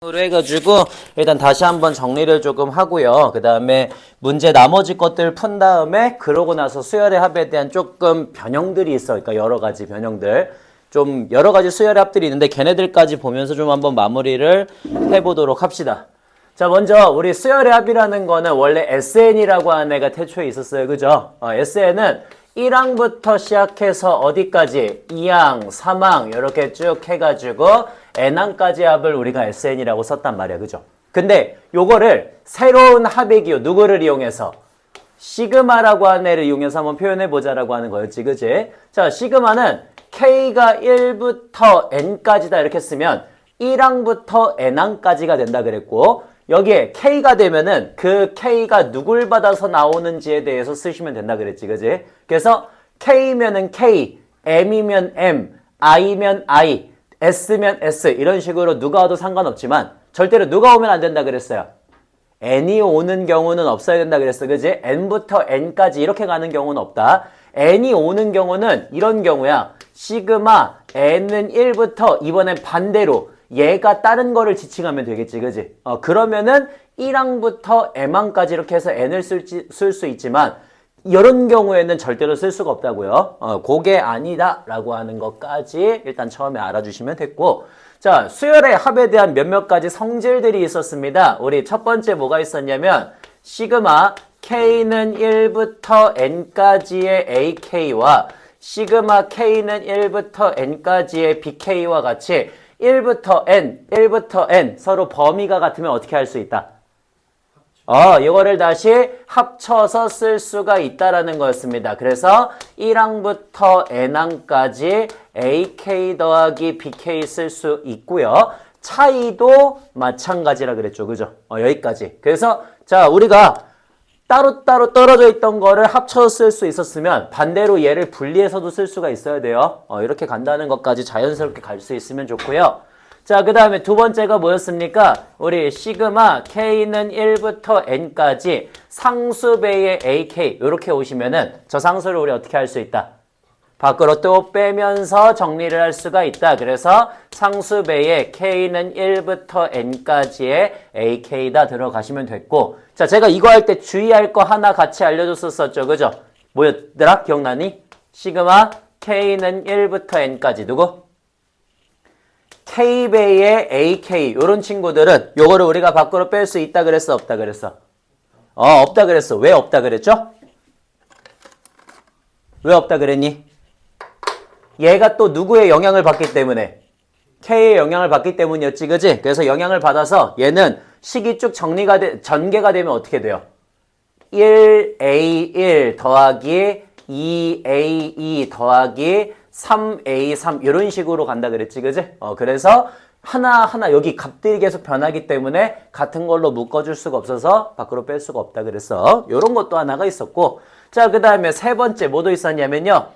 으로 해가지고 일단 다시 한번 정리를 조금 하고요. 그 다음에 문제 나머지 것들 푼 다음에 그러고 나서 수열의 합에 대한 조금 변형들이 있어. 그러니까 여러 가지 변형들. 좀 여러 가지 수열의 합들이 있는데 걔네들까지 보면서 좀 한번 마무리를 해보도록 합시다. 자, 먼저 우리 수열의 합이라는 거는 원래 SN이라고 하는 애가 태초에 있었어요. 그죠? SN은 1항부터 시작해서 어디까지? 2항, 3항 이렇게 쭉 해가지고 n항까지 합을 우리가 SN이라고 썼단 말이야. 그죠? 근데 요거를 새로운 합의 기호 누구를 이용해서? 시그마라고 하는 애를 이용해서 한번 표현해보자라고 하는 거였지. 그지? 자, 시그마는 K가 1부터 N까지다 이렇게 쓰면 1항부터 N항까지가 된다 그랬고 여기에 K가 되면은 그 K가 누굴 받아서 나오는지에 대해서 쓰시면 된다 그랬지. 그지? 그래서 K면은 K, M이면 M, I면 I, S면 S 이런 식으로 누가 와도 상관없지만 절대로 누가 오면 안 된다 그랬어요. N이 오는 경우는 없어야 된다 그랬어. 그지? N부터 N까지 이렇게 가는 경우는 없다. N이 오는 경우는 이런 경우야. 시그마 N은 1부터 이번엔 반대로 얘가 다른 거를 지칭하면 되겠지. 그지? 그러면은 1항부터 M항까지 이렇게 해서 N을 쓸 수 있지만 이런 경우에는 절대로 쓸 수가 없다고요. 그게 아니다 라고 하는 것까지 일단 처음에 알아주시면 됐고 자, 수열의 합에 대한 몇몇 가지 성질들이 있었습니다. 우리 첫 번째 뭐가 있었냐면 시그마 K는 1부터 N까지의 AK와 시그마 K는 1부터 N까지의 BK와 같이 1부터 N 서로 범위가 같으면 어떻게 할 수 있다? 이거를 다시 합쳐서 쓸 수가 있다라는 거였습니다. 그래서 1항부터 N항까지 AK 더하기 BK 쓸 수 있고요. 차이도 마찬가지라 그랬죠. 그죠? 여기까지. 그래서 자, 우리가 따로따로 떨어져 있던 거를 합쳐서 쓸 수 있었으면 반대로 얘를 분리해서도 쓸 수가 있어야 돼요. 이렇게 간다는 것까지 자연스럽게 갈 수 있으면 좋고요. 자, 그 다음에 두 번째가 뭐였습니까? 우리 시그마 K는 1부터 N까지 상수배의 AK 이렇게 오시면은 저 상수를 우리 어떻게 할 수 있다? 밖으로 또 빼면서 정리를 할 수가 있다. 그래서 상수배의 K는 1부터 N까지의 AK다 들어가시면 됐고 자, 제가 이거 할 때 주의할 거 하나 같이 알려줬었죠. 그죠? 뭐였더라? 기억나니? 시그마 K는 1부터 N까지 누구? K배의 AK 이런 친구들은 요거를 우리가 밖으로 뺄 수 있다 그랬어? 없다 그랬어? 없다 그랬어. 왜 없다 그랬죠? 왜 없다 그랬니? 얘가 또 누구의 영향을 받기 때문에 K의 영향을 받기 때문이었지. 그지? 그래서 영향을 받아서 얘는 식이 쭉 전개가 되면 어떻게 돼요? 1A1 더하기 2A2 더하기 3A3 이런 식으로 간다 그랬지. 그지? 그래서 하나하나 여기 값들이 계속 변하기 때문에 같은 걸로 묶어줄 수가 없어서 밖으로 뺄 수가 없다 그랬어. 이런 것도 하나가 있었고 자, 그 다음에 세 번째 뭐도 있었냐면요.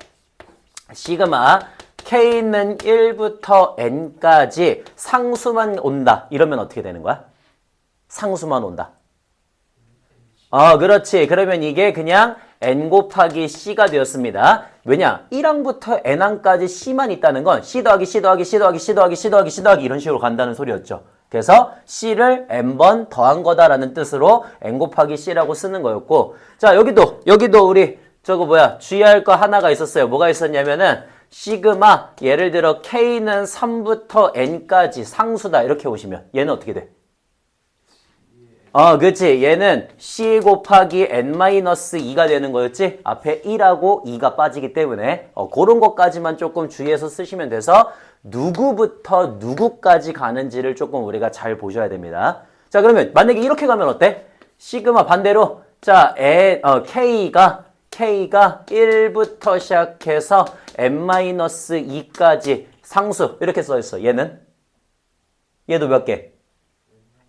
시그마 K는 1부터 N까지 상수만 온다. 이러면 어떻게 되는 거야? 상수만 온다. 그렇지. 그러면 이게 그냥 N 곱하기 C가 되었습니다. 왜냐? 1항부터 N항까지 C만 있다는 건 C 더하기 C 더하기 C 더하기 C 더하기 C 더하기 C 더하기 이런 식으로 간다는 소리였죠. 그래서 C를 N번 더한 거다라는 뜻으로 N 곱하기 C라고 쓰는 거였고 자, 여기도 우리 주의할 거 하나가 있었어요. 뭐가 있었냐면은 시그마 예를 들어 K는 3부터 N까지 상수다 이렇게 오시면 얘는 어떻게 돼? 그치. 얘는 C 곱하기 N-2가 되는 거였지? 앞에 1하고 2가 빠지기 때문에 그런 것까지만 조금 주의해서 쓰시면 돼서 누구부터 누구까지 가는지를 조금 우리가 잘 보셔야 됩니다. 자, 그러면 만약에 이렇게 가면 어때? 시그마 반대로 자, K가 1부터 시작해서 N-2까지 상수 이렇게 써있어. 얘도 몇 개?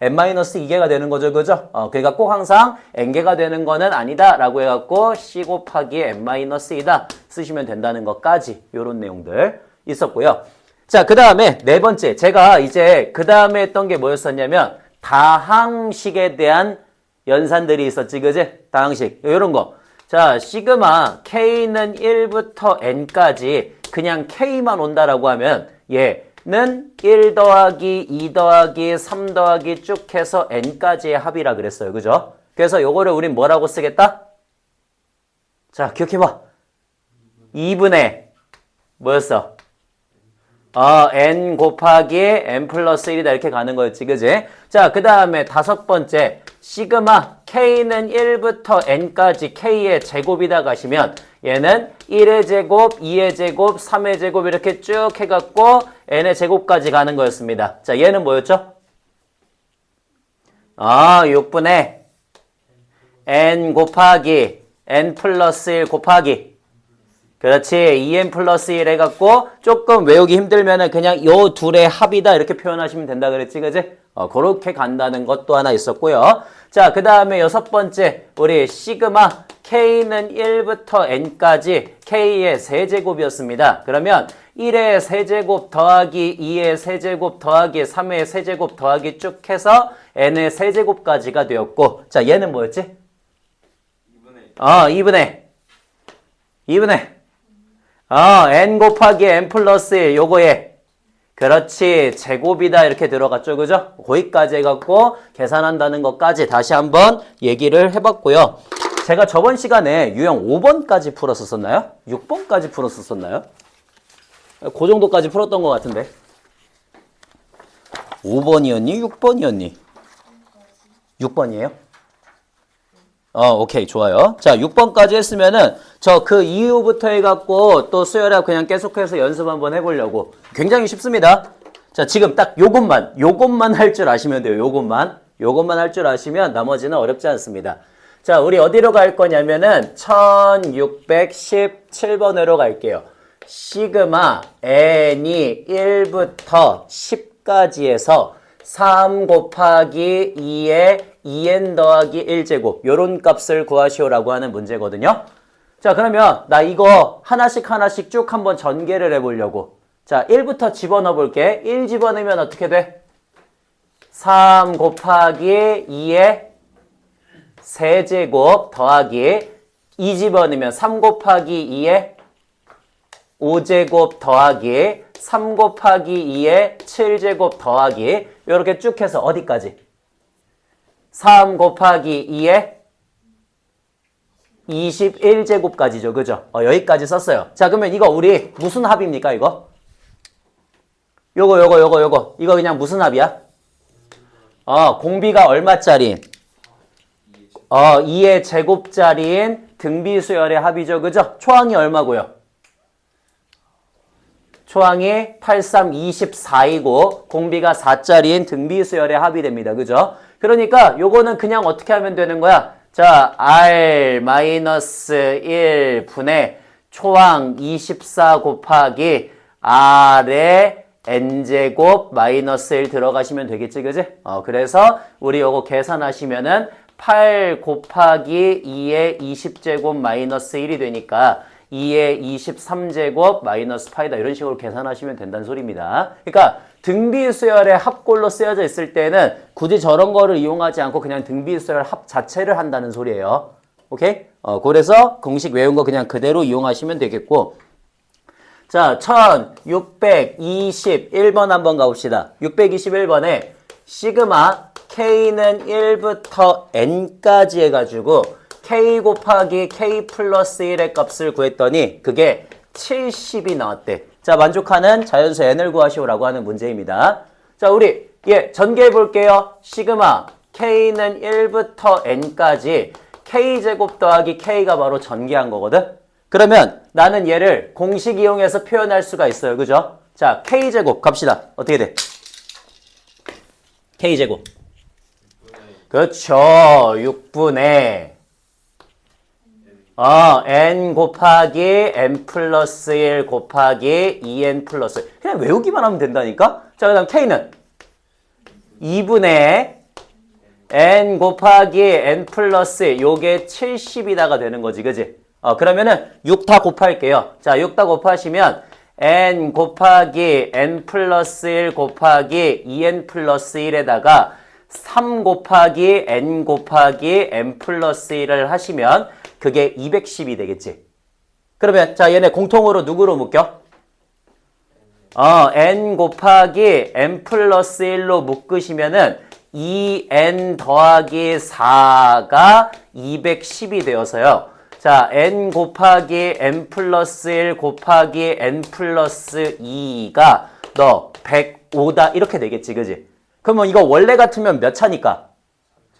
N-2개가 되는 거죠. 그죠? 그러니까 꼭 항상 N개가 되는 거는 아니다 라고 해갖고 C 곱하기 N-2다 쓰시면 된다는 것까지 요런 내용들 있었고요. 자, 그 다음에 네 번째 제가 이제 그 다음에 했던 게 뭐였었냐면 다항식에 대한 연산들이 있었지. 그지? 다항식 요런 거. 자, 시그마 K는 1부터 N까지 그냥 K만 온다라고 하면 얘 1 더하기 2 더하기 3 더하기 쭉 해서 n까지의 합이라 그랬어요. 그죠? 그래서 요거를 우린 뭐라고 쓰겠다? 자, 기억해봐. 2분의 뭐였어? n 곱하기 n 플러스 1이다 이렇게 가는 거였지. 그지? 자, 그 다음에 다섯 번째 시그마 k는 1부터 n까지 k의 제곱이다 가시면 얘는 1의 제곱, 2의 제곱, 3의 제곱 이렇게 쭉 해갖고 n의 제곱까지 가는 거였습니다. 자, 얘는 뭐였죠? 6분의 n 곱하기 n 플러스 1 곱하기 그렇지 2n 플러스 1 해갖고 조금 외우기 힘들면은 그냥 요 둘의 합이다 이렇게 표현하시면 된다 그랬지 그지? 그렇게 간다는 것도 하나 있었고요. 자, 그 다음에 여섯 번째 우리 시그마 k는 1부터 n까지 k의 세제곱이었습니다. 그러면 1의 세제곱 더하기 2의 세제곱 더하기 3의 세제곱 더하기 쭉 해서 n의 세제곱까지가 되었고 자, 얘는 뭐였지? 2분의 n 곱하기 n 플러스 1 요거에 그렇지 제곱이다 이렇게 들어갔죠. 그죠? 거기까지 해갖고 계산한다는 것까지 다시 한번 얘기를 해봤고요. 제가 저번 시간에 유형 5번까지 풀었었나요? 6번까지 풀었었나요? 그 정도까지 풀었던 것 같은데 5번이었니? 6번이었니? 6번이에요? 오케이, 좋아요. 자, 6번까지 했으면은, 저 그 이후부터 해갖고, 또 수열합 그냥 계속해서 연습 한번 해보려고. 굉장히 쉽습니다. 자, 지금 딱 요것만 할 줄 아시면 돼요. 요것만 할 줄 아시면 나머지는 어렵지 않습니다. 자, 우리 어디로 갈 거냐면은, 1617번으로 갈게요. 시그마 n이 1부터 10까지 해서 3 곱하기 2의 2n 더하기 1제곱 요런 값을 구하시오라고 하는 문제거든요. 자, 그러면 나 이거 하나씩 쭉 한번 전개를 해보려고. 자, 1부터 집어넣어 볼게. 1 집어넣으면 어떻게 돼? 3 곱하기 2의 세제곱 더하기 2 집어넣으면 3 곱하기 2의 5제곱 더하기 3 곱하기 2의 7제곱 더하기 요렇게 쭉 해서 어디까지? 3 곱하기 2의 21제곱까지죠. 그죠? 여기까지 썼어요. 자, 그러면 이거 우리 무슨 합입니까, 이거? 요거. 이거 그냥 무슨 합이야? 공비가 얼마짜리? 2의 제곱짜리인 등비수열의 합이죠. 그죠? 초항이 얼마고요? 초항이 8, 3, 24이고 공비가 4짜리인 등비수열의 합이 됩니다. 그죠? 그러니까 요거는 그냥 어떻게 하면 되는 거야? 자, r-1 분의 초항 24 곱하기 r의 n제곱 마이너스 1 들어가시면 되겠지, 그지? 그래서 우리 요거 계산하시면은 8 곱하기 2의 20제곱 마이너스 1이 되니까 2의 23제곱 마이너스 파이다 이런 식으로 계산하시면 된다는 소리입니다. 그러니까 등비수열의 합골로 쓰여져 있을 때는 굳이 저런 거를 이용하지 않고 그냥 등비수열 합 자체를 한다는 소리예요. 오케이? 그래서 공식 외운 거 그냥 그대로 이용하시면 되겠고 자, 1621번 한번 가봅시다. 621번에 시그마 k는 1부터 n까지 해가지고 k 곱하기 k 플러스 1의 값을 구했더니 그게 70이 나왔대. 자, 만족하는 자연수 n을 구하시오라고 하는 문제입니다. 자, 우리 전개해 볼게요. 시그마 k는 1부터 n까지 k제곱 더하기 k가 바로 전개한 거거든. 그러면 나는 얘를 공식 이용해서 표현할 수가 있어요. 그죠? 자, k제곱 갑시다. 어떻게 돼? k제곱. 그렇죠. 6분의 n 곱하기 n 플러스 1 곱하기 2n 플러스 1. 그냥 외우기만 하면 된다니까? 자, 그 다음 k는 2분의 n 곱하기 n 플러스 1. 요게 70이다가 되는 거지, 그지? 그러면은 6 다 곱할게요. 자, 6 다 곱하시면 n 곱하기 n 플러스 1 곱하기 2n 플러스 1에다가 3 곱하기 n 곱하기 n 플러스 1을 하시면 그게 210이 되겠지. 그러면 자, 얘네 공통으로 누구로 묶여? n 곱하기 n 플러스 1로 묶으시면은 2n 더하기 4가 210이 되어서요. 자, n 곱하기 n 플러스 1 곱하기 n 플러스 2가 너 105다 이렇게 되겠지, 그지? 그러면 이거 원래 같으면 몇 차니까?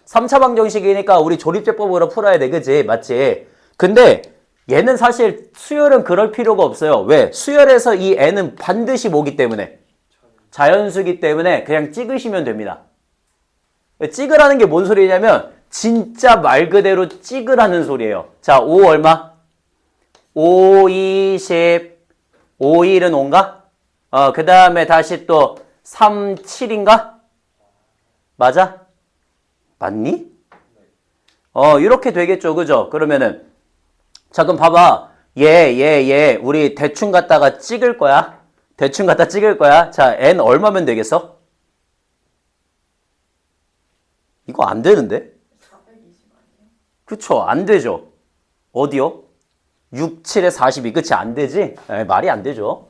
3차 방정식이니까 우리 조립제법으로 풀어야 돼, 그지? 맞지? 근데 얘는 사실 수열은 그럴 필요가 없어요. 왜? 수열에서 이 n은 반드시 뭐기 때문에? 자연수기 때문에 그냥 찍으시면 됩니다. 찍으라는 게 뭔 소리냐면 진짜 말 그대로 찍으라는 소리예요. 자, 5 얼마? 5, 20, 5, 1은 5인가? 그 다음에 다시 또 3, 7인가? 맞아? 맞니? 이렇게 되겠죠. 그죠? 그러면은 자, 그럼 봐봐. 얘 우리 대충 갖다가 찍을 거야. 대충 갖다 찍을 거야. 자, n 얼마면 되겠어? 이거 안 되는데? 420 아니에요? 그쵸? 안 되죠? 어디요? 6, 7에 42. 그치? 안 되지? 말이 안 되죠?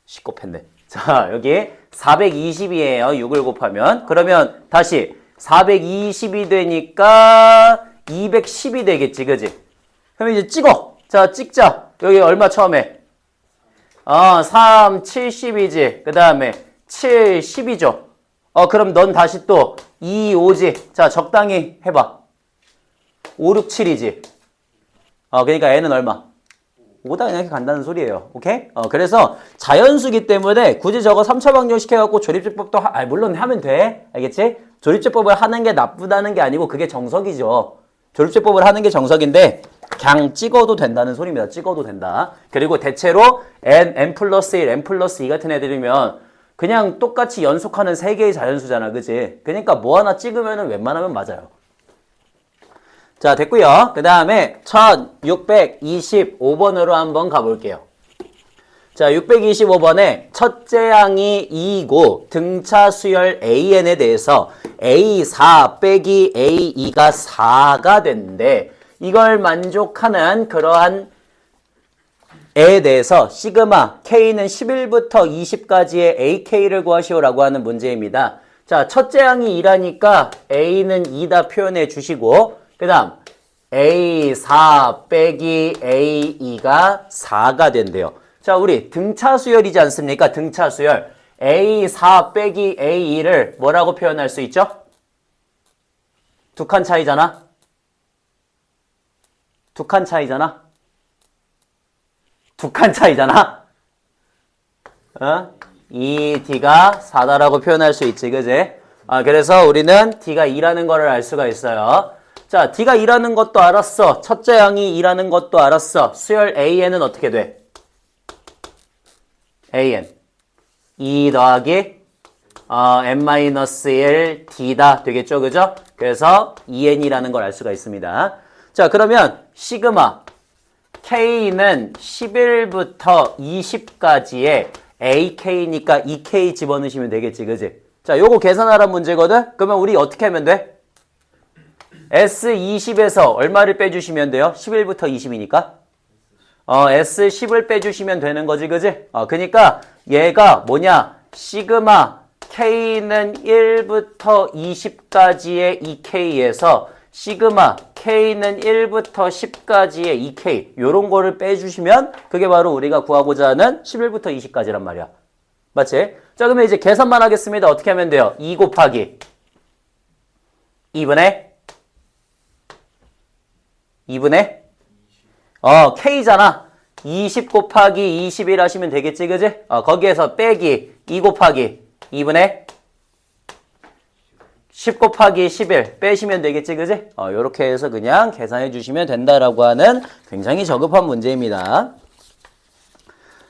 시겁했네. 자, 여기 420이에요. 6을 곱하면. 그러면 다시 420이 되니까 210이 되겠지. 그지? 그럼 이제 찍어. 자, 찍자. 여기 얼마 처음에? 3, 70이지. 그 다음에 7, 10이죠. 그럼 넌 다시 또 2, 5지. 자, 적당히 해봐. 5, 6, 7이지. 그러니까 n은 얼마? 5다 그냥 이렇게 간다는 소리예요. 오케이? 그래서 자연수기 때문에 굳이 저거 3차 방정식 해갖고 조립제법도 물론 하면 돼. 알겠지? 조립제법을 하는 게 나쁘다는 게 아니고 그게 정석이죠. 조립제법을 하는 게 정석인데 그냥 찍어도 된다는 소리입니다. 찍어도 된다. 그리고 대체로 n 플러스 1, n 플러스 2 같은 애들이면 그냥 똑같이 연속하는 3개의 자연수잖아. 그치? 그러니까 뭐 하나 찍으면 웬만하면 맞아요. 자, 됐고요. 그 다음에 1625번으로 한번 가볼게요. 자, 625번에 첫째 항이 2이고 등차 수열 AN에 대해서 A4 빼기 A2가 4가 됐는데 이걸 만족하는 그러한 에 대해서 시그마 K는 11부터 20까지의 AK를 구하시오라고 하는 문제입니다. 자, 첫째 항이 2라니까 A는 2다 표현해 주시고 그 다음 A4 빼기 A2가 4가 된대요. 자, 우리 등차 수열이지 않습니까? 등차 수열. A4 빼기 A2를 뭐라고 표현할 수 있죠? 두 칸 차이잖아? 두 칸 차이잖아? 두 칸 차이잖아? 2D가 4다라고 표현할 수 있지, 그지? 그래서 우리는 D가 2라는 거를 알 수가 있어요. 자, D가 2라는 것도 알았어. 첫째 항이 2라는 것도 알았어. 수열 AN은 어떻게 돼? AN 2 더하기 n-1 D다 되겠죠, 그죠? 그래서 2n이라는 걸 알 수가 있습니다. 자, 그러면 시그마 K는 11부터 20까지의 AK니까 2K 집어넣으시면 되겠지, 그지? 자, 요거 계산하란 문제거든? 그러면 우리 어떻게 하면 돼? S20에서 얼마를 빼주시면 돼요? 11부터 20이니까? S10을 빼주시면 되는 거지, 그지? 그니까 얘가 뭐냐? 시그마 K는 1부터 20까지의 2K에서 시그마 K는 1부터 10까지의 2K 요런 거를 빼주시면 그게 바로 우리가 구하고자 하는 11부터 20까지란 말이야. 맞지? 자, 그러면 이제 계산만 하겠습니다. 어떻게 하면 돼요? 2 곱하기 2분의 K잖아. 20 곱하기 21 하시면 되겠지, 그지? 거기에서 빼기 2 곱하기 2분의 10 곱하기 11 빼시면 되겠지, 그지? 요렇게 해서 그냥 계산해 주시면 된다라고 하는 굉장히 저급한 문제입니다.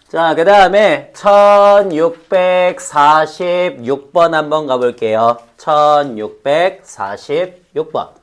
자, 그 다음에 1646번 한번 가볼게요. 1646번.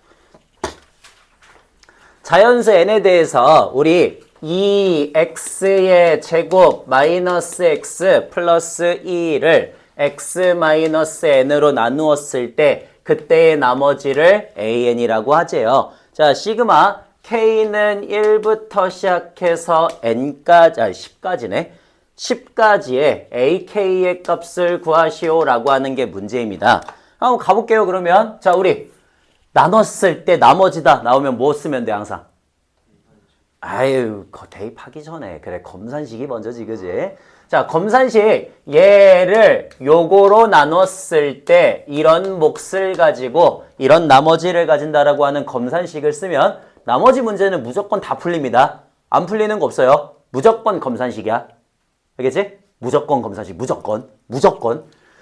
자연수 n에 대해서 우리 2x의 제곱 마이너스 x 플러스 2를 x 마이너스 n으로 나누었을 때 그때의 나머지를 an이라고 하재요. 자, 시그마 k는 1부터 시작해서 n까지, 10까지네. 10가지의 ak의 값을 구하시오라고 하는 게 문제입니다. 한번 가볼게요. 그러면 자 우리 나눴을 때 나머지다 나오면 뭐 쓰면 돼 항상? 아유 대입하기 전에 그래 검산식이 먼저지 그지? 자 검산식 얘를 요거로 나눴을 때 이런 몫을 가지고 이런 나머지를 가진다라고 하는 검산식을 쓰면 나머지 문제는 무조건 다 풀립니다. 안 풀리는 거 없어요. 무조건 검산식이야. 알겠지? 무조건 검산식 무조건.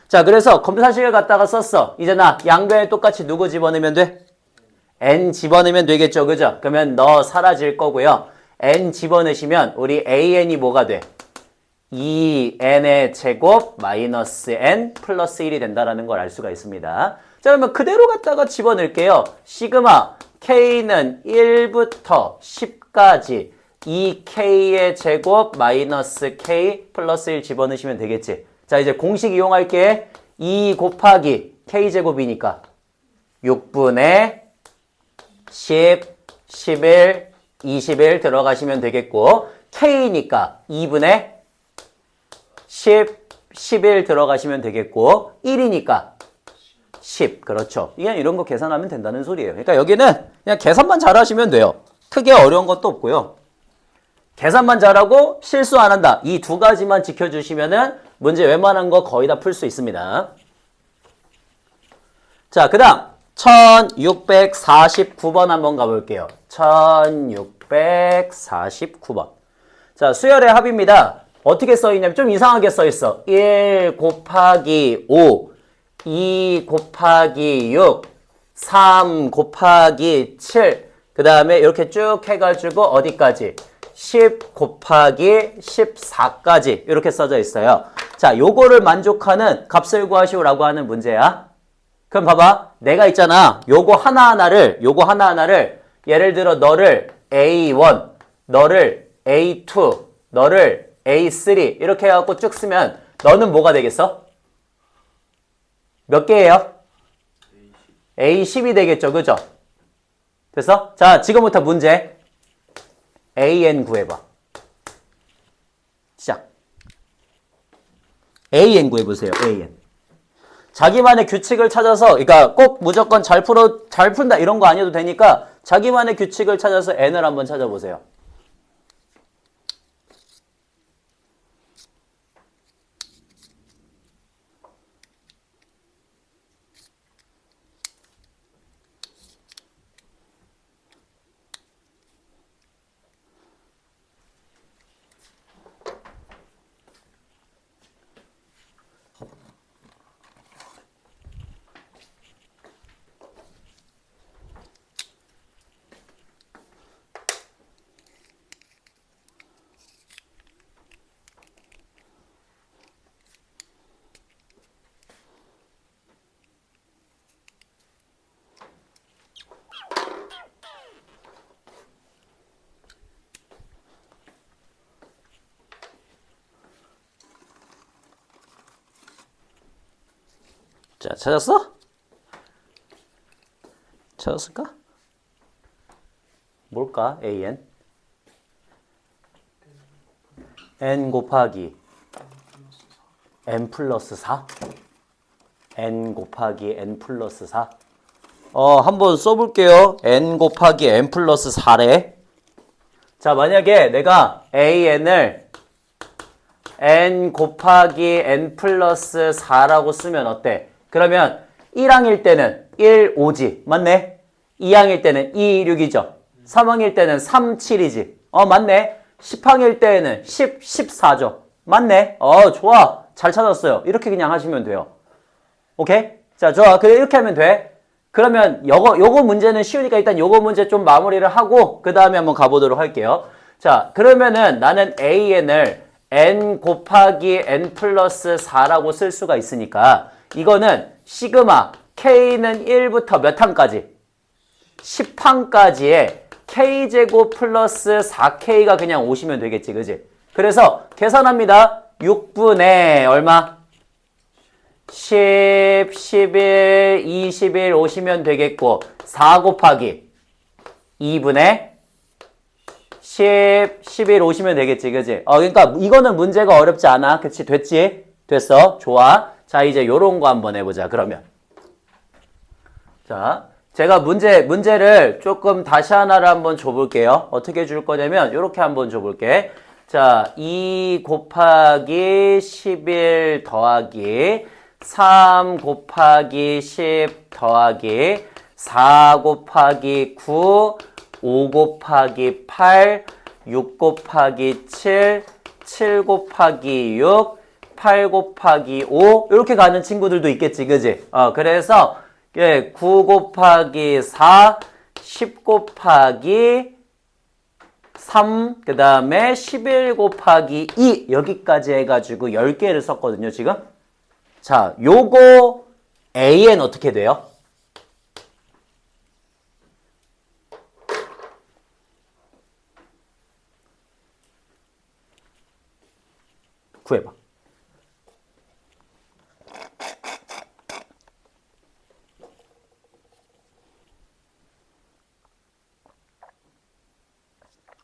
자 그래서 검산식을 갖다가 썼어. 이제 나 양변에 똑같이 누구 집어넣으면 돼? n 집어넣으면 되겠죠. 그죠? 그러면 너 사라질 거고요. n 집어넣으시면 우리 an이 뭐가 돼? 2n의 제곱 마이너스 n 플러스 1이 된다는 걸 알 수가 있습니다. 자 그러면 그대로 갖다가 집어넣을게요. 시그마 k는 1부터 10까지 2k의 제곱 마이너스 k 플러스 1 집어넣으시면 되겠지. 자 이제 공식 이용할게. 2 곱하기 k제곱이니까 6분의 10, 11, 21 들어가시면 되겠고 k니까 2분의 10, 11 들어가시면 되겠고 1이니까 10 그렇죠. 그냥 이런 거 계산하면 된다는 소리예요. 그러니까 여기는 그냥 계산만 잘하시면 돼요. 크게 어려운 것도 없고요. 계산만 잘하고 실수 안 한다. 이 두 가지만 지켜주시면은 문제 웬만한 거 거의 다 풀 수 있습니다. 자, 그 다음 1649번 한번 가볼게요. 1649번. 자, 수열의 합입니다. 어떻게 써있냐면 좀 이상하게 써있어. 1 곱하기 5, 2 곱하기 6, 3 곱하기 7, 그 다음에 이렇게 쭉 해가지고 어디까지? 10 곱하기 14까지 이렇게 써져 있어요. 자, 요거를 만족하는 값을 구하시오라고 하는 문제야. 그럼 봐봐. 내가 있잖아. 요거 하나하나를 예를 들어 너를 A1, 너를 A2, 너를 A3 이렇게 해갖고 쭉 쓰면 너는 뭐가 되겠어? 몇 개예요? A10이 되겠죠. 그죠? 됐어? 자, 지금부터 문제. AN 구해봐. 시작. AN 구해보세요. AN. 자기만의 규칙을 찾아서, 그러니까 꼭 무조건 잘 푼다 이런 거 아니어도 되니까 자기만의 규칙을 찾아서 N을 한번 찾아보세요. 자, 찾았어? 찾았을까? 뭘까? AN N 곱하기 N 플러스 4 N 곱하기 N 플러스 4 한번 써볼게요. N 곱하기 N 플러스 4래. 자, 만약에 내가 AN을 N 곱하기 N 플러스 4라고 쓰면 어때? 그러면 1항일 때는 1, 5지. 맞네? 2항일 때는 2, 6이죠. 3항일 때는 3, 7이지. 맞네? 10항일 때는 10, 14죠. 맞네? 좋아. 잘 찾았어요. 이렇게 그냥 하시면 돼요. 오케이? 자, 좋아. 그래, 이렇게 하면 돼. 그러면 요거 문제는 쉬우니까 일단 요거 문제 좀 마무리를 하고 그 다음에 한번 가보도록 할게요. 자, 그러면은 나는 AN을 N 곱하기 N 플러스 4라고 쓸 수가 있으니까 이거는 시그마 K는 1부터 몇 항까지? 10항까지의 K제곱 플러스 4K가 그냥 오시면 되겠지. 그지? 그래서 계산합니다. 6분의 얼마? 10, 11, 21 오시면 되겠고 4 곱하기 2분의 10, 11 오시면 되겠지, 그지? 그러니까 이거는 문제가 어렵지 않아. 그치? 됐지? 됐어? 좋아. 자, 이제 요런 거 한번 해보자, 그러면. 자, 제가 문제를 조금 다시 하나를 한번 줘볼게요. 어떻게 줄 거냐면, 요렇게 한번 줘볼게. 자, 2 곱하기 11 더하기 3 곱하기 10 더하기 4 곱하기 9 5 곱하기 8 6 곱하기 7 7 곱하기 6 8 곱하기 5 이렇게 가는 친구들도 있겠지, 그지? 그래서 9 곱하기 4 10 곱하기 3 그 다음에 11 곱하기 2 여기까지 해가지고 10개를 썼거든요, 지금. 자, 요거 AN 어떻게 돼요? 구해봐.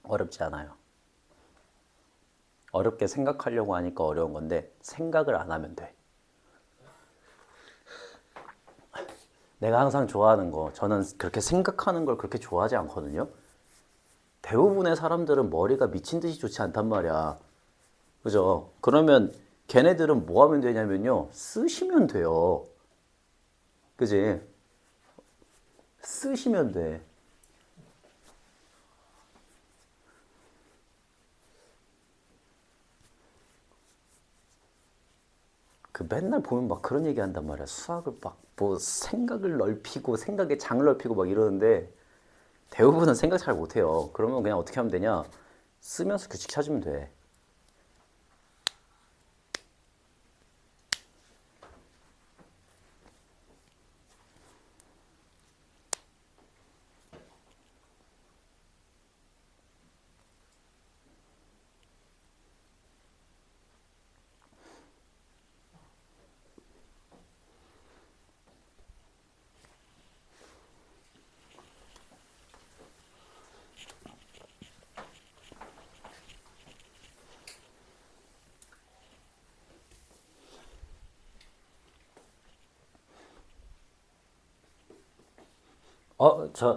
어렵지 않아요. 어렵게 생각하려고 하니까 어려운 건데 생각을 안 하면 돼. 내가 항상 좋아하는 거, 저는 그렇게 생각하는 걸 그렇게 좋아하지 않거든요. 대부분의 사람들은 머리가 미친 듯이 좋지 않단 말이야. 그죠? 그러면 걔네들은 뭐 하면 되냐면요. 쓰시면 돼요. 그지? 쓰시면 돼. 그 맨날 보면 막 그런 얘기 한단 말이야. 수학을 막 뭐 생각을 넓히고 생각의 장을 넓히고 막 이러는데 대부분은 생각 잘 못해요. 그러면 그냥 어떻게 하면 되냐? 쓰면서 규칙 찾으면 돼.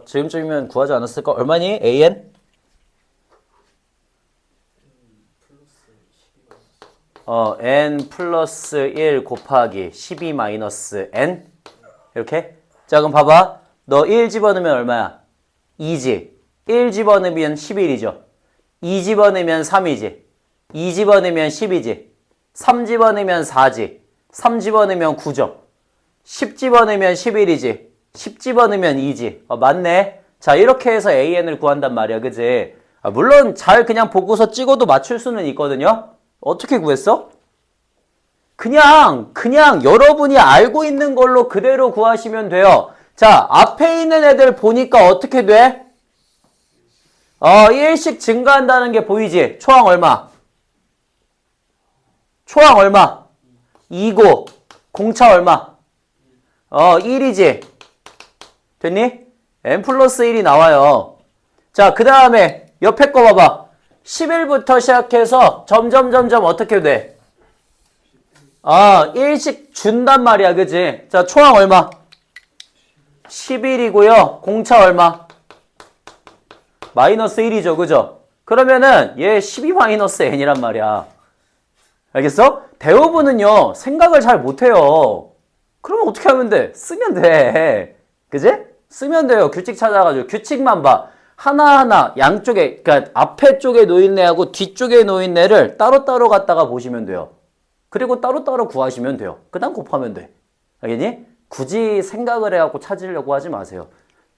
지금쯤이면 구하지 않았을까? 얼마니? AN? N 플러스 1 곱하기 12 마이너스 N? 이렇게? 자, 그럼 봐봐. 너 1 집어넣으면 얼마야? 2지. 1 집어넣으면 11이죠. 2 집어넣으면 3이지. 2 집어넣으면 10이지. 3 집어넣으면 4지. 3 집어넣으면 9죠. 10 집어넣으면 11이지. 10 집어넣으면 2지. 맞네. 자, 이렇게 해서 AN을 구한단 말이야. 그지? 물론 잘 그냥 보고서 찍어도 맞출 수는 있거든요. 어떻게 구했어? 그냥 여러분이 알고 있는 걸로 그대로 구하시면 돼요. 자, 앞에 있는 애들 보니까 어떻게 돼? 1씩 증가한다는 게 보이지? 초항 얼마? 초항 얼마? 2고 공차 얼마? 1이지? 됐니? n 플러스 1이 나와요. 자, 그 다음에 옆에 거 봐봐. 11부터 시작해서 점점 어떻게 돼? 1씩 준단 말이야. 그지? 자, 초항 얼마? 11이고요. 공차 얼마? 마이너스 1이죠. 그죠? 그러면은 얘 12 마이너스 n이란 말이야. 알겠어? 대부분은요. 생각을 잘 못해요. 그러면 어떻게 하면 돼? 쓰면 돼. 그지? 쓰면 돼요. 규칙 찾아가지고. 규칙만 봐. 하나하나 양쪽에, 그러니까 앞에 쪽에 놓인 애하고 뒤쪽에 놓인 애를 따로따로 갖다가 보시면 돼요. 그리고 따로따로 구하시면 돼요. 그 다음 곱하면 돼. 알겠니? 굳이 생각을 해갖고 찾으려고 하지 마세요.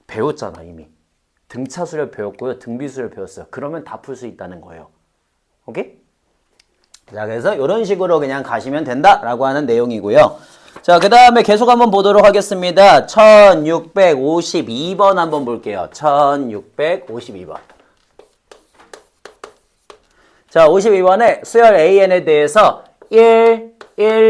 배웠잖아, 이미. 등차수열 배웠고요. 등비수열 배웠어요. 그러면 다 풀 수 있다는 거예요. 오케이? 자, 그래서 이런 식으로 그냥 가시면 된다라고 하는 내용이고요. 자, 그 다음에 계속 한번 보도록 하겠습니다. 1652번 한번 볼게요. 1652번. 자, 52번에 수열 AN에 대해서 1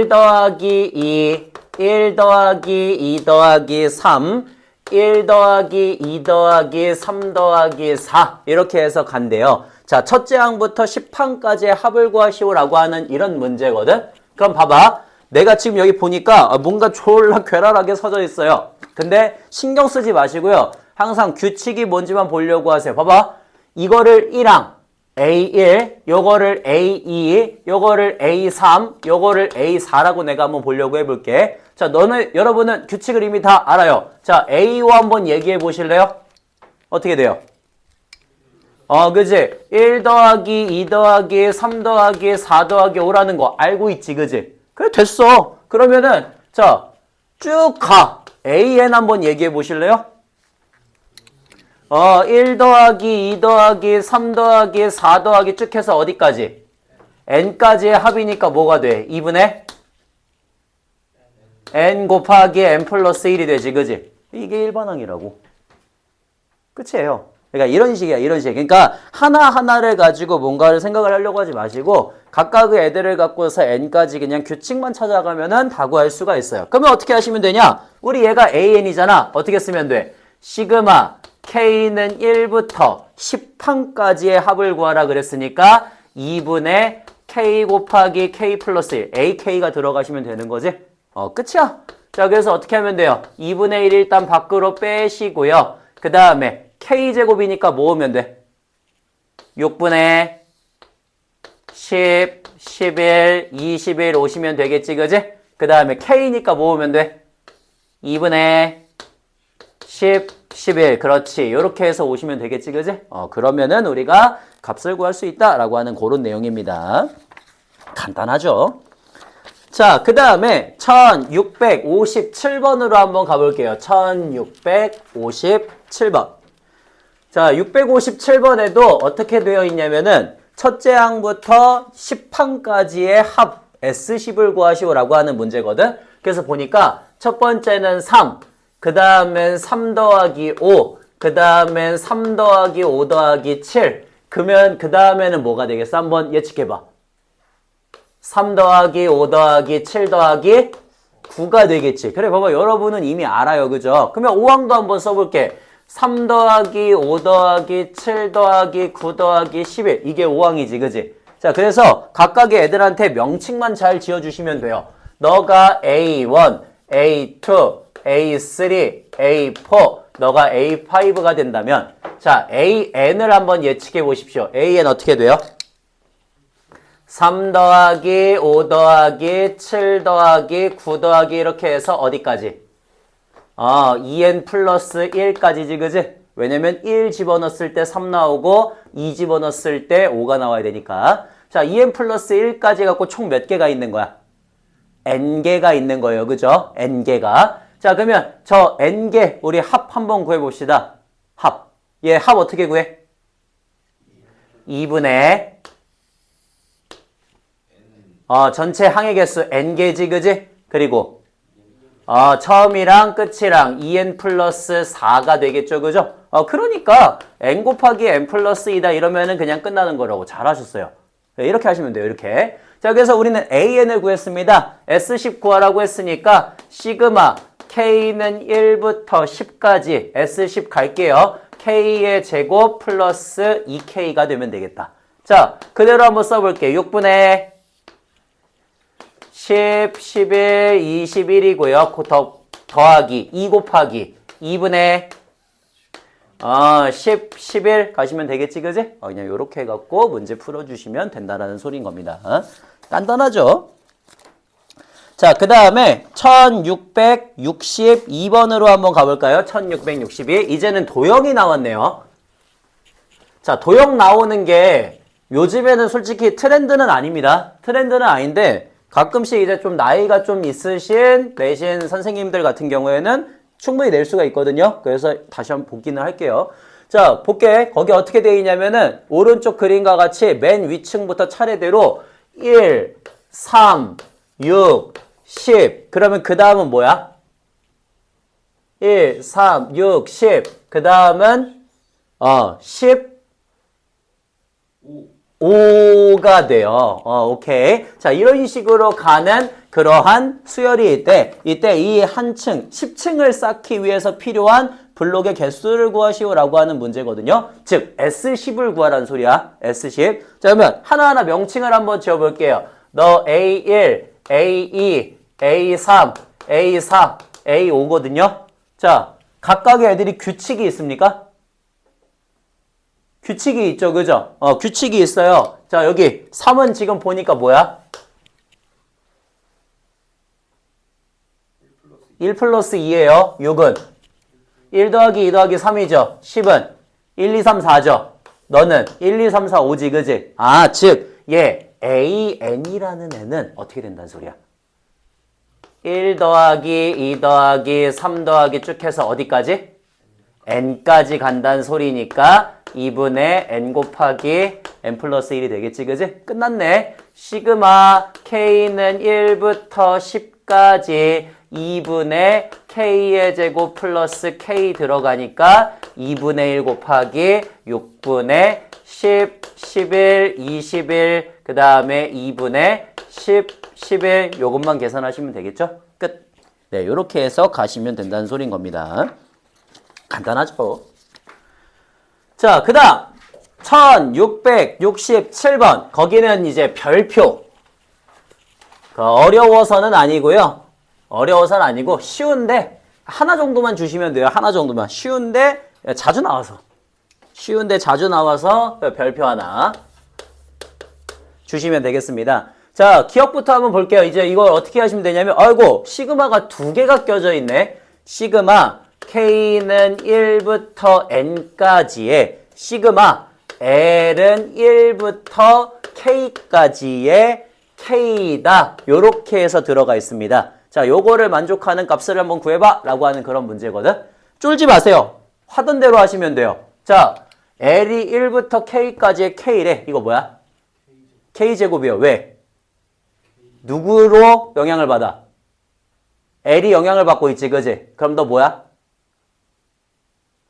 더하기 2, 1 더하기 2 더하기 3, 1 더하기 2 더하기 3 더하기 4 이렇게 해서 간대요. 자, 첫째 항부터 10항까지의 합을 구하시오라고 하는 이런 문제거든. 그럼 봐봐. 내가 지금 여기 보니까 뭔가 졸라 괴랄하게 서져 있어요. 근데 신경 쓰지 마시고요. 항상 규칙이 뭔지만 보려고 하세요. 봐봐. 이거를 1항 A1, 요거를 A2, 요거를 A3, 요거를 A4라고 내가 한번 보려고 해볼게. 자, 여러분은 규칙을 이미 다 알아요. 자, A와 한번 얘기해 보실래요? 어떻게 돼요? 그지? 1 더하기 2 더하기 3 더하기 4 더하기 5라는 거 알고 있지, 그지? 그래, 됐어. 그러면은, 자, 쭉 가. AN 한번 얘기해 보실래요? 1 더하기 2 더하기 3 더하기 4 더하기 쭉 해서 어디까지? n까지의 합이니까 뭐가 돼? 2분의 n 곱하기 n 플러스 1이 되지, 그지? 이게 일반항이라고. 끝이에요. 그러니까 이런 식이야, 이런 식. 그러니까 하나하나를 가지고 뭔가를 생각을 하려고 하지 마시고 각각의 애들을 갖고서 n까지 그냥 규칙만 찾아가면은 다 구할 수가 있어요. 그러면 어떻게 하시면 되냐? 우리 얘가 an이잖아. 어떻게 쓰면 돼? 시그마 k는 1부터 10항까지의 합을 구하라 그랬으니까 2분의 k 곱하기 k 플러스 1, ak가 들어가시면 되는 거지? 끝이야. 자, 그래서 어떻게 하면 돼요? 2분의 1 일단 밖으로 빼시고요. 그 다음에 k제곱이니까 모으면 돼. 6분의 10, 11, 21 오시면 되겠지, 그지? 그 다음에 k니까 모으면 돼. 2분의 10, 11. 그렇지. 요렇게 해서 오시면 되겠지, 그지? 그러면은 우리가 값을 구할 수 있다라고 하는 그런 내용입니다. 간단하죠? 자, 그 다음에 1657번으로 한번 가볼게요. 1657번. 자, 657번에도 어떻게 되어 있냐면은 첫째 항부터 10항까지의 합 S10을 구하시오라고 하는 문제거든. 그래서 보니까 첫 번째는 3, 그 다음엔 3 더하기 5, 그 다음엔 3 더하기 5 더하기 7. 그러면 그 다음에는 뭐가 되겠어? 한번 예측해봐. 3 더하기 5 더하기 7 더하기 9가 되겠지. 그래, 봐봐. 여러분은 이미 알아요. 그죠? 그러면 5항도 한번 써볼게. 3 더하기 5 더하기 7 더하기 9 더하기 11. 이게 5항이지. 그지? 자, 그래서 각각의 애들한테 명칭만 잘 지어주시면 돼요. 너가 A1, A2, A3, A4, 너가 A5가 된다면 자, AN을 한번 예측해 보십시오. AN 어떻게 돼요? 3 더하기 5 더하기 7 더하기 9 더하기 이렇게 해서 어디까지? 2n 플러스 1까지지, 그지? 왜냐면 1 집어넣었을 때 3 나오고 2 집어넣었을 때 5가 나와야 되니까. 자, 2n 플러스 1까지 갖고 총 몇 개가 있는 거야? n개가 있는 거예요. 그죠? n개가. 자, 그러면 저 n개 우리 합 한번 구해봅시다. 합. 얘 합 어떻게 구해? 2분의 전체 항의 개수 n개지, 그지? 그리고 처음이랑 끝이랑 2n 플러스 4가 되겠죠, 그죠? 그러니까 n 곱하기 n 플러스 2다 이러면은 그냥 끝나는 거라고. 잘하셨어요. 이렇게 하시면 돼요, 이렇게. 자, 그래서 우리는 an을 구했습니다. S10 구하라고 했으니까 시그마 k는 1부터 10까지 S10 갈게요. k의 제곱 플러스 2k가 되면 되겠다. 자, 그대로 한번 써볼게요. 6분의 10, 11, 21이고요. 더하기 2 곱하기 2분의 10, 11 가시면 되겠지, 그지? 그냥 요렇게 해갖고 문제 풀어주시면 된다라는 소리인 겁니다. 간단하죠? 자, 그 다음에 1662번으로 한번 가볼까요? 1662. 이제는 도형이 나왔네요. 자, 도형 나오는 게 요즘에는 솔직히 트렌드는 아닙니다. 트렌드는 아닌데 가끔씩 이제 좀 나이가 좀 있으신 내신 선생님들 같은 경우에는 충분히 낼 수가 있거든요. 그래서 다시 한번 보기는 할게요. 자, 볼게. 거기 어떻게 되어 있냐면은 오른쪽 그림과 같이 맨 위층부터 차례대로 1, 3, 6, 10. 그러면 그 다음은 뭐야? 1, 3, 6, 10. 그 다음은 10, 5가 돼요. 오케이. 자, 이런 식으로 가는 그러한 수열이 이때 이 한 층, 10층을 쌓기 위해서 필요한 블록의 개수를 구하시오라고 하는 문제거든요. 즉, S10을 구하라는 소리야. S10. 자, 그러면 하나하나 명칭을 한번 지어볼게요. 너 A1, A2, A3, A4, A5거든요. 자, 각각의 애들이 규칙이 있습니까? 규칙이 있죠, 그죠? 규칙이 있어요. 자, 여기 3은 지금 보니까 뭐야? 1 플러스 2예요. 6은 1 더하기 2 더하기 3이죠. 10은 1, 2, 3, 4죠. 너는 1, 2, 3, 4, 5지, 그지? 아, 즉, 얘 AN이라는 애는 어떻게 된다는 소리야? 1 더하기 2 더하기 3 더하기 쭉 해서 어디까지? n까지 간다는 소리니까 2분의 n 곱하기 n 플러스 1이 되겠지, 그지? 끝났네. 시그마 k는 1부터 10까지 2분의 k의 제곱 플러스 k 들어가니까 2분의 1 곱하기 6분의 10, 11, 21, 그 다음에 2분의 10, 11 요것만 계산하시면 되겠죠? 끝. 네, 요렇게 해서 가시면 된다는 소린 겁니다. 간단하죠? 자, 그 다음 1667번 거기는 이제 별표 어려워서는 아니고요. 어려워서는 아니고 쉬운데 하나 정도만 주시면 돼요. 하나 정도만. 쉬운데 자주 나와서 별표 하나 주시면 되겠습니다. 자, 기억부터 한번 볼게요. 이제 이걸 어떻게 하시면 되냐면 아이고 시그마가 두 개가 껴져 있네. 시그마 K는 1부터 N까지의 시그마 L은 1부터 K까지의 K다. 요렇게 해서 들어가 있습니다. 자, 요거를 만족하는 값을 한번 구해봐 라고 하는 그런 문제거든. 쫄지 마세요. 하던 대로 하시면 돼요. 자, L이 1부터 K까지의 K래. 이거 뭐야? K제곱이요. 왜? 누구로 영향을 받아? L이 영향을 받고 있지, 그지? 그럼 너 뭐야?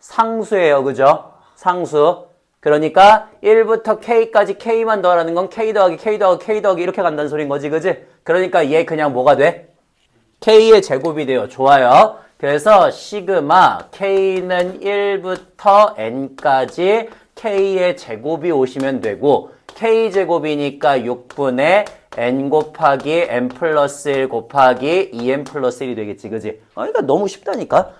상수예요, 그죠? 상수. 그러니까 1부터 K까지 K만 더하라는 건 K 더하기 K 더하기 K 더하기 이렇게 간다는 소린 거지, 그지? 그러니까 얘 그냥 뭐가 돼? K의 제곱이 돼요. 좋아요. 그래서 시그마 K는 1부터 N까지 K의 제곱이 오시면 되고 K제곱이니까 6분의 N 곱하기 N 플러스 1 곱하기 2N 플러스 1이 되겠지, 그지? 그러니까 너무 쉽다니까?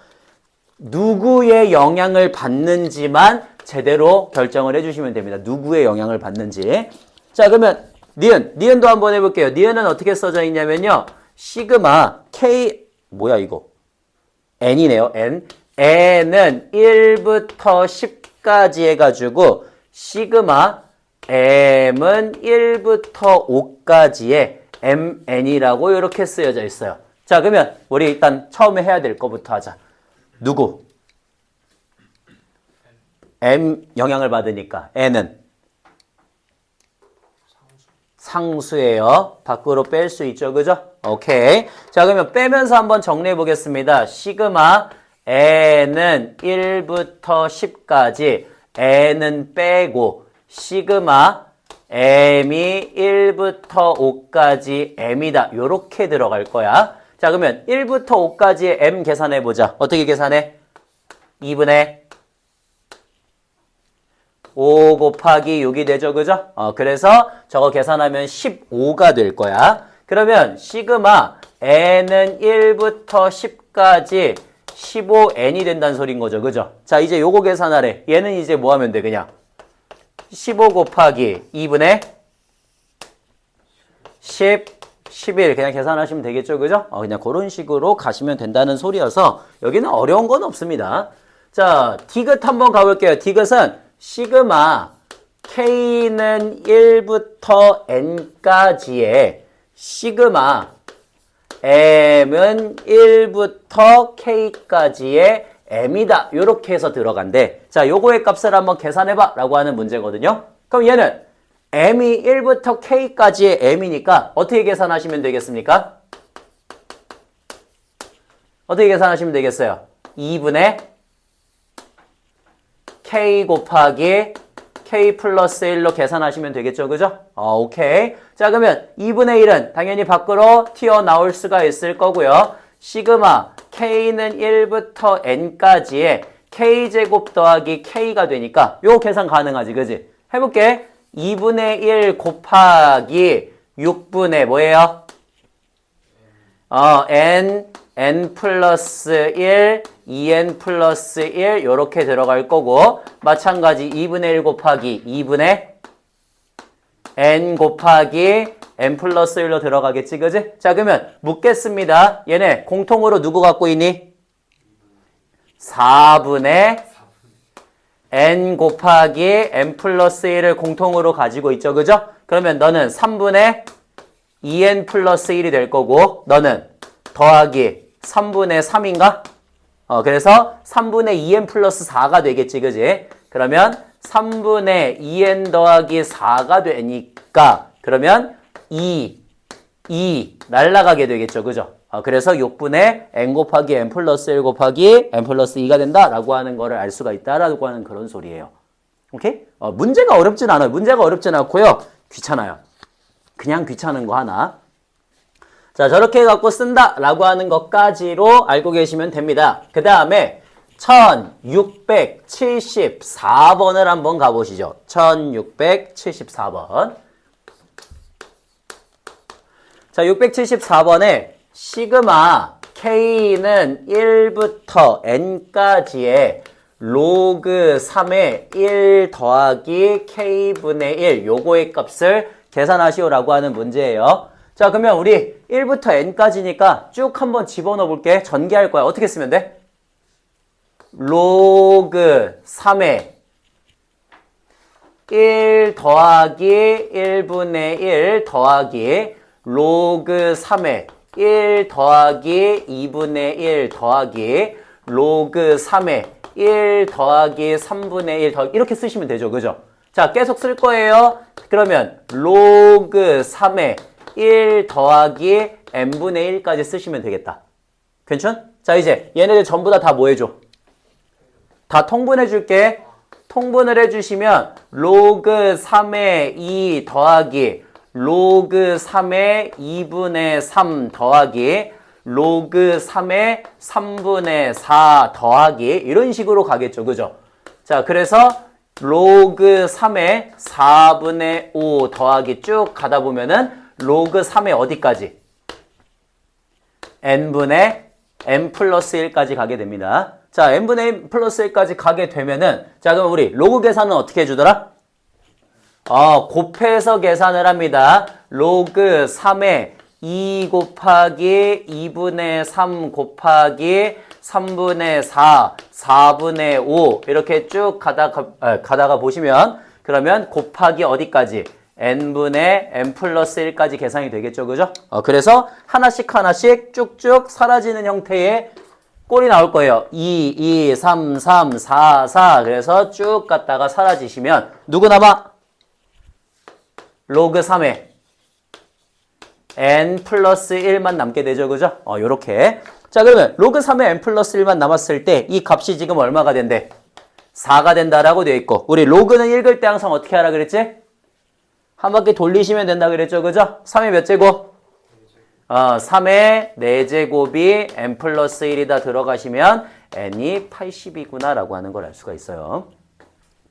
누구의 영향을 받는지만 제대로 결정을 해주시면 됩니다. 누구의 영향을 받는지. 자, 그러면 니은도 한번 해볼게요. 니은은 어떻게 써져 있냐면요. 시그마 K 뭐야 이거? N이네요. N은 1부터 10까지 해가지고 시그마 M은 1부터 5까지의 MN이라고 이렇게 쓰여져 있어요. 자, 그러면 우리 일단 처음에 해야 될 거부터 하자. 누구? M 영향을 받으니까 N은 상수예요. 밖으로 뺄 수 있죠, 그죠? 오케이. 자, 그러면 빼면서 한번 정리해 보겠습니다. 시그마 N은 1부터 10까지 N은 빼고 시그마 M이 1부터 5까지 M이다. 요렇게 들어갈 거야. 자, 그러면 1부터 5까지의 M 계산해 보자. 어떻게 계산해? 2분의 5 곱하기 6이 되죠, 그죠? 그래서 저거 계산하면 15가 될 거야. 그러면 시그마 N은 1부터 10까지 15N이 된다는 소린 거죠, 그죠? 자, 이제 요거 계산하래. 얘는 이제 뭐 하면 돼, 그냥? 15 곱하기 2분의 10, 11 그냥 계산하시면 되겠죠, 그죠? 그냥 그런 식으로 가시면 된다는 소리여서 여기는 어려운 건 없습니다. 자, 디귿 한번 가볼게요. 디귿은 시그마 K는 1부터 N까지의 시그마 M은 1부터 K까지의 M이다. 요렇게 해서 들어간대. 자, 요거의 값을 한번 계산해봐 라고 하는 문제거든요. 그럼 얘는 M이 1부터 K까지의 M이니까 어떻게 계산하시면 되겠습니까? 어떻게 계산하시면 되겠어요? 2분의 K 곱하기 k 플러스 1로 계산하시면 되겠죠. 그죠? 오케이. 자, 그러면 2분의 1은 당연히 밖으로 튀어나올 수가 있을 거고요. 시그마 k는 1부터 n까지의 k제곱 더하기 k가 되니까 요 계산 가능하지. 그지? 해볼게. 2분의 1 곱하기 6분의 뭐예요? n 플러스 1, 2n 플러스 1 요렇게 들어갈 거고 마찬가지 2분의 1 곱하기 2분의 n 곱하기 n 플러스 1로 들어가겠지. 그지? 자, 그러면 묻겠습니다. 얘네 공통으로 누구 갖고 있니? 4분의 n 곱하기 n 플러스 1을 공통으로 가지고 있죠. 그죠? 그러면 너는 3분의 2n 플러스 1이 될 거고 너는 더하기 3분의 3인가? 그래서 3분의 2n 플러스 4가 되겠지. 그지? 그러면 3분의 2n 더하기 4가 되니까 그러면 2 날라가게 되겠죠. 그죠? 그래서 6분의 n 곱하기 n 플러스 1 곱하기 n 플러스 2가 된다라고 하는 거를 알 수가 있다라고 하는 그런 소리예요. 오케이? 문제가 어렵진 않아요. 문제가 어렵진 않고요. 귀찮아요. 그냥 귀찮은 거 하나. 자, 저렇게 갖고 쓴다라고 하는 것까지로 알고 계시면 됩니다. 그 다음에 1674번을 한번 가보시죠. 1674번. 자, 674번에 시그마 k는 1부터 n까지의 로그 3의 1 더하기 k분의 1 요거의 값을 계산하시오라고 하는 문제예요. 자, 그러면 우리 1부터 n까지니까 쭉 한번 집어넣어 볼게. 전개할 거야. 어떻게 쓰면 돼? 로그 3의 1 더하기 1분의 1 더하기 로그 3의 1 더하기 2분의 1 더하기 로그 3의 1 더하기 3분의 1 더하기 이렇게 쓰시면 되죠. 그죠? 자, 계속 쓸 거예요. 그러면 로그 3의 1 더하기 n분의 1까지 쓰시면 되겠다. 괜찮? 자, 이제 얘네들 전부 다 뭐 해줘? 다 통분해 줄게. 통분을 해주시면 로그 3의 2 더하기 로그 3의 2분의 3 더하기 로그 3의 3분의 4 더하기 이런 식으로 가겠죠. 그죠? 자, 그래서 로그 3의 4분의 5 더하기 쭉 가다 보면은 로그 3의 어디까지? n분의 n 플러스 1까지 가게 됩니다. 자, n분의 n 플러스 1까지 가게 되면은 자, 그럼 우리 로그 계산은 어떻게 해주더라? 곱해서 계산을 합니다. 로그 3의 2 곱하기 2분의 3 곱하기 3분의 4, 4분의 5 이렇게 쭉 가다가 보시면 그러면 곱하기 어디까지? n분의 n 플러스 1까지 계산이 되겠죠. 그죠? 그래서 하나씩 쭉쭉 사라지는 형태의 꼴이 나올 거예요. 2, 2, 3, 3, 4, 4 그래서 쭉 갔다가 사라지시면 누구 남아? 로그 3에 n 플러스 1만 남게 되죠. 그죠? 요렇게. 자, 그러면 로그 3에 n 플러스 1만 남았을 때 이 값이 지금 얼마가 된대? 4가 된다라고 되어 있고 우리 로그는 읽을 때 항상 어떻게 하라 그랬지? 한 바퀴 돌리시면 된다 그랬죠. 그죠? 3의 몇 제곱? 3의 4제곱이 n 플러스 1이다 들어가시면 n이 80이구나 라고 하는 걸 알 수가 있어요.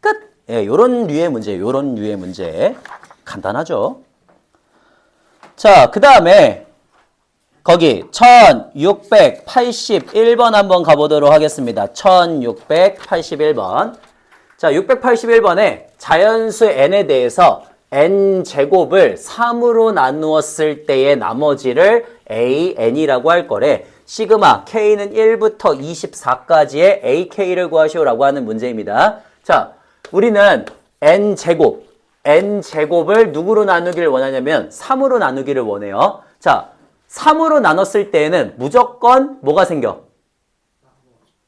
끝! 예, 요런 류의 문제. 간단하죠? 자, 그 다음에 거기 1681번 한번 가보도록 하겠습니다. 1681번. 자, 681번에 자연수 n에 대해서 n제곱을 3으로 나누었을 때의 나머지를 an이라고 할 거래. 시그마 k는 1부터 24까지의 ak를 구하시오라고 하는 문제입니다. 자, 우리는 n제곱을 누구로 나누기를 원하냐면 3으로 나누기를 원해요. 자, 3으로 나눴을 때에는 무조건 뭐가 생겨?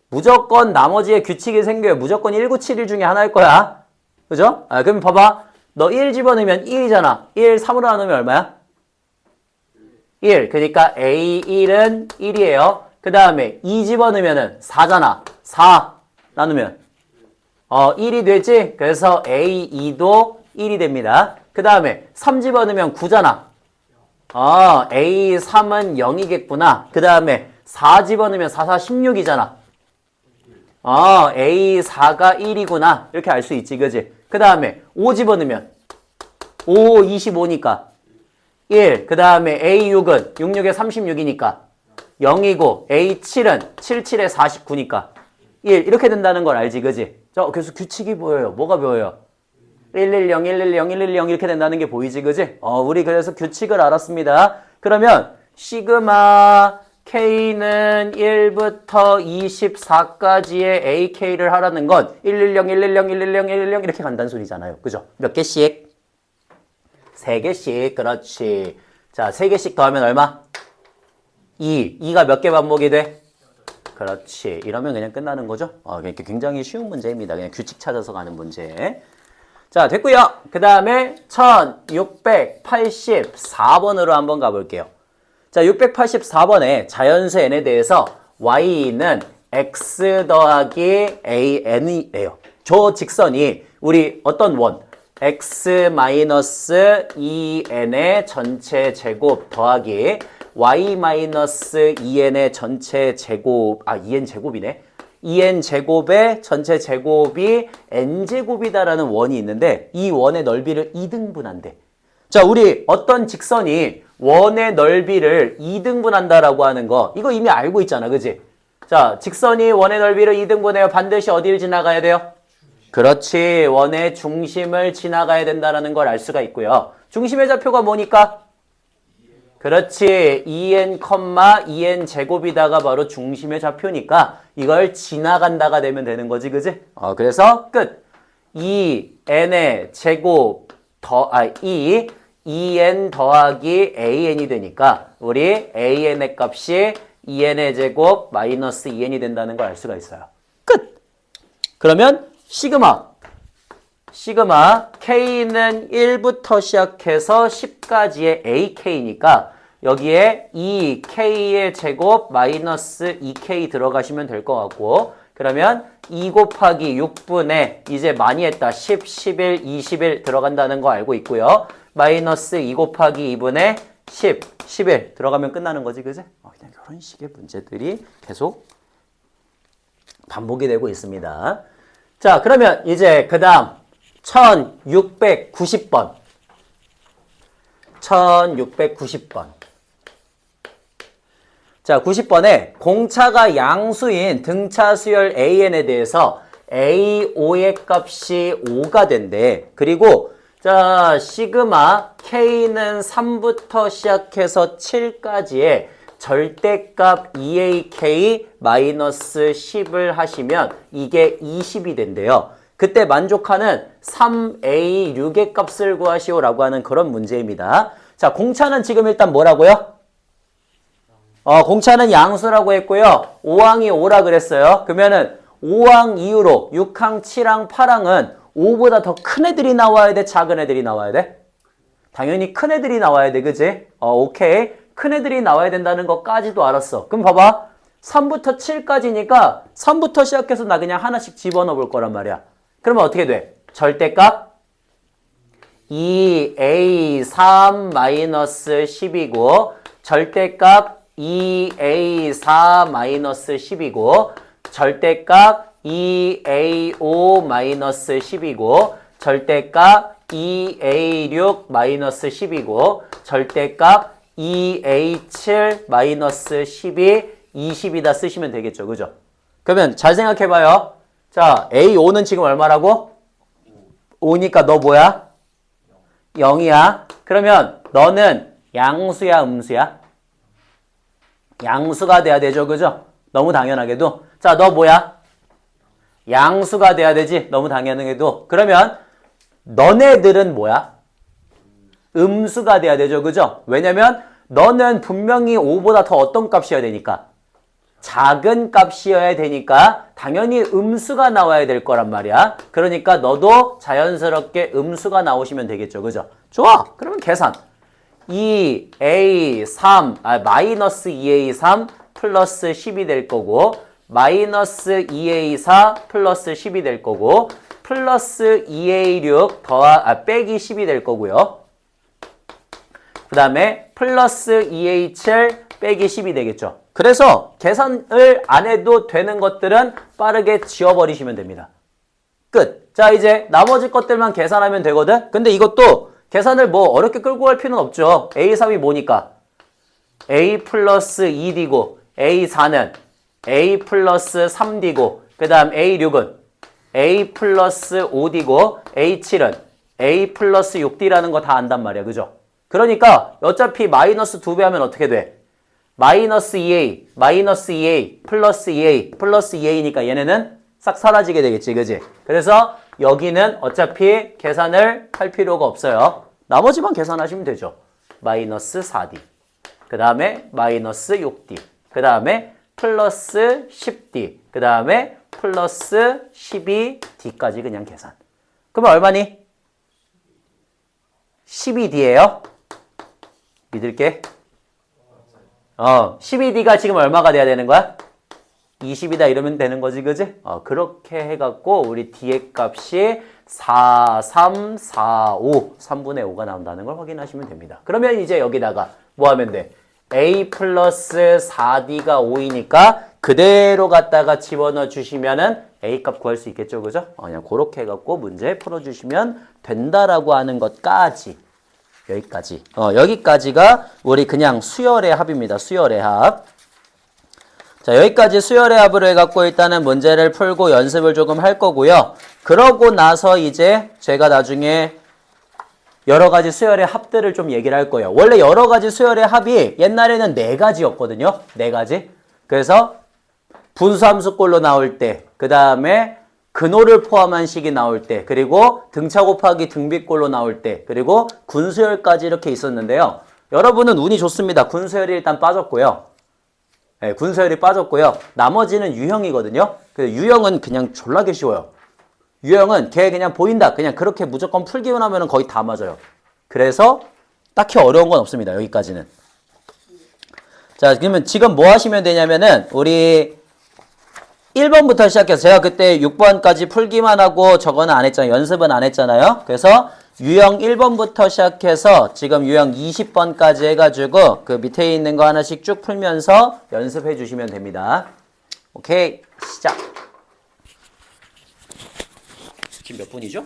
무조건 나머지의 규칙이 생겨요. 무조건 1971 중에 하나일 거야. 그죠? 그럼 봐봐. 너 1 집어넣으면 1이잖아. 1, 3으로 나누면 얼마야? 1. 그러니까 A1은 1이에요. 그 다음에 2 집어넣으면 4잖아. 4 나누면 1이 되지? 그래서 A2도 1이 됩니다. 그 다음에 3 집어넣으면 9잖아. A3은 0이겠구나. 그 다음에 4 집어넣으면 4, 4, 16이잖아. A4가 1이구나. 이렇게 알 수 있지, 그지? 그 다음에 5 집어넣으면 5, 25니까 1. 그 다음에 A6은 6, 6에 36이니까 0이고 A7은 7, 7에 49니까 1. 이렇게 된다는 걸 알지, 그지? 그래서 규칙이 보여요. 뭐가 보여요? 110, 110, 110 이렇게 된다는 게 보이지, 그지? 우리 그래서 규칙을 알았습니다. 그러면 시그마 K는 1부터 24까지의 AK를 하라는 건 110, 110, 110, 110 이렇게 간다는 소리잖아요. 그죠? 몇 개씩? 3개씩. 그렇지. 자, 3개씩 더하면 얼마? 2. 2가 몇 개 반복이 돼? 그렇지. 이러면 그냥 끝나는 거죠. 그러니까 굉장히 쉬운 문제입니다. 그냥 규칙 찾아서 가는 문제. 자, 됐고요. 그 다음에 1684번으로 한번 가볼게요. 자, 684번에 자연수 n에 대해서 y는 x 더하기 an이래요. 저 직선이 우리 어떤 원? x 마이너스 2n의 전체 제곱 더하기 y 마이너스 2n의 전체 제곱, 2n 제곱이네. 2n 제곱의 전체 제곱이 n 제곱이다라는 원이 있는데 이 원의 넓이를 2등분한대. 자, 우리 어떤 직선이 원의 넓이를 2등분한다라고 하는 거 이거 이미 알고 있잖아, 그지? 자, 직선이 원의 넓이를 2등분해요. 반드시 어디를 지나가야 돼요? 그렇지. 원의 중심을 지나가야 된다라는 걸 알 수가 있고요. 중심의 좌표가 뭐니까? 그렇지. 2n, 2n 제곱이다가 바로 중심의 좌표니까 이걸 지나간다가 되면 되는 거지, 그지? 그래서 끝. 2n의 제곱 2n 더하기 an이 되니까 우리 an의 값이 2n의 제곱 마이너스 2n이 된다는 걸 알 수가 있어요. 끝. 그러면 시그마 K는 1부터 시작해서 10까지의 AK니까 여기에 2K의 제곱 마이너스 2K 들어가시면 될 것 같고 그러면 2 곱하기 6분의 이제 많이 했다. 10, 11, 21 들어간다는 거 알고 있고요. 마이너스 2 곱하기 2분의 10, 11 들어가면 끝나는 거지, 그지? 그냥 이런 식의 문제들이 계속 반복이 되고 있습니다. 자, 그러면 이제 그 다음 1690번. 1690번. 자, 90번에 공차가 양수인 등차 수열 AN에 대해서 A5의 값이 5가 된대. 그리고 자, 시그마 K는 3부터 시작해서 7까지의 절대값 2AK 마이너스 10을 하시면 이게 20이 된대요. 그때 만족하는 3A6의 값을 구하시오라고 하는 그런 문제입니다. 자, 공차는 지금 일단 뭐라고요? 공차는 양수라고 했고요. 5항이 5라 그랬어요. 그러면은 5항 이후로 6항, 7항, 8항은 5보다 더 큰 애들이 나와야 돼? 작은 애들이 나와야 돼? 당연히 큰 애들이 나와야 돼, 그지? 오케이. 큰 애들이 나와야 된다는 것까지도 알았어. 그럼 봐봐. 3부터 7까지니까 3부터 시작해서 나 그냥 하나씩 집어넣어 볼 거란 말이야. 그러면 어떻게 돼? 절대값 2A3 마이너스 10이고 절대값 2A4 마이너스 10이고 절대값 2A5 마이너스 10이고 절대값 2A6 마이너스 10이고 절대값 2A7 마이너스 10이 20이다 쓰시면 되겠죠. 그죠? 그러면 잘 생각해봐요. 자, A5는 지금 얼마라고? 5니까 너 뭐야? 0이야. 그러면 너는 양수야, 음수야? 양수가 돼야 되죠. 그죠? 너무 당연하게도. 자, 너 뭐야? 양수가 돼야 되지. 너무 당연하게도. 그러면 너네들은 뭐야? 음수가 돼야 되죠. 그죠? 왜냐면 너는 분명히 5보다 더 어떤 값이어야 되니까? 작은 값이어야 되니까 당연히 음수가 나와야 될 거란 말이야. 그러니까 너도 자연스럽게 음수가 나오시면 되겠죠. 그죠? 좋아. 그러면 계산. 2A3, 마이너스 2A3 플러스 10이 될 거고 마이너스 2A4 플러스 10이 될 거고 플러스 2A6 빼기 10이 될 거고요. 그 다음에 플러스 2A7 빼기 10이 되겠죠. 그래서 계산을 안 해도 되는 것들은 빠르게 지워버리시면 됩니다. 끝. 자, 이제 나머지 것들만 계산하면 되거든? 근데 이것도 계산을 뭐 어렵게 끌고 갈 필요는 없죠. A3이 뭐니까? A 플러스 2D고 A4는 A 플러스 3D고 그 다음 A6은 A 플러스 5D고 A7은 A 플러스 6D라는 거 다 안단 말이야. 그죠? 그러니까 어차피 마이너스 2배 하면 어떻게 돼? 마이너스 2A, 마이너스 2A, 플러스 2A, 플러스 2A니까 얘네는 싹 사라지게 되겠지. 그지? 그래서 여기는 어차피 계산을 할 필요가 없어요. 나머지만 계산하시면 되죠. 마이너스 4D, 그 다음에 마이너스 6D, 그 다음에 플러스 10D, 그 다음에 플러스 12D까지 그냥 계산. 그러면 얼마니? 12D예요. 믿을게. 12D가 지금 얼마가 돼야 되는 거야? 20이다 이러면 되는 거지, 그지? 그렇게 해갖고 우리 D의 값이 4, 3, 4, 5, 3분의 5가 나온다는 걸 확인하시면 됩니다. 그러면 이제 여기다가 뭐 하면 돼? A 플러스 4D가 5이니까 그대로 갖다가 집어넣어 주시면은 A 값 구할 수 있겠죠, 그죠? 그냥 그렇게 해갖고 문제 풀어주시면 된다라고 하는 것까지. 여기까지. 여기까지가 우리 그냥 수열의 합입니다. 수열의 합. 자, 여기까지 수열의 합으로 해갖고 일단은 문제를 풀고 연습을 조금 할 거고요. 그러고 나서 이제 제가 나중에 여러 가지 수열의 합들을 좀 얘기를 할 거예요. 원래 여러 가지 수열의 합이 옛날에는 4가지였거든요. 4가지. 그래서 분수함수꼴로 나올 때, 그 다음에 근호를 포함한 식이 나올 때, 그리고 등차 곱하기 등비꼴로 나올 때, 그리고 군수열까지 이렇게 있었는데요. 여러분은 운이 좋습니다. 군수열이 일단 빠졌고요. 네, 군수열이 빠졌고요. 나머지는 유형이거든요. 유형은 그냥 졸라게 쉬워요. 유형은 걔 그냥 보인다. 그냥 그렇게 무조건 풀기만 하면 거의 다 맞아요. 그래서 딱히 어려운 건 없습니다. 여기까지는. 자, 그러면 지금 뭐 하시면 되냐면은 우리 1번부터 시작해서 제가 그때 6번까지 풀기만 하고 저거는 안 했잖아요. 연습은 안 했잖아요. 그래서 유형 1번부터 시작해서 지금 유형 20번까지 해가지고 그 밑에 있는 거 하나씩 쭉 풀면서 연습해 주시면 됩니다. 오케이, 시작. 지금 몇 분이죠?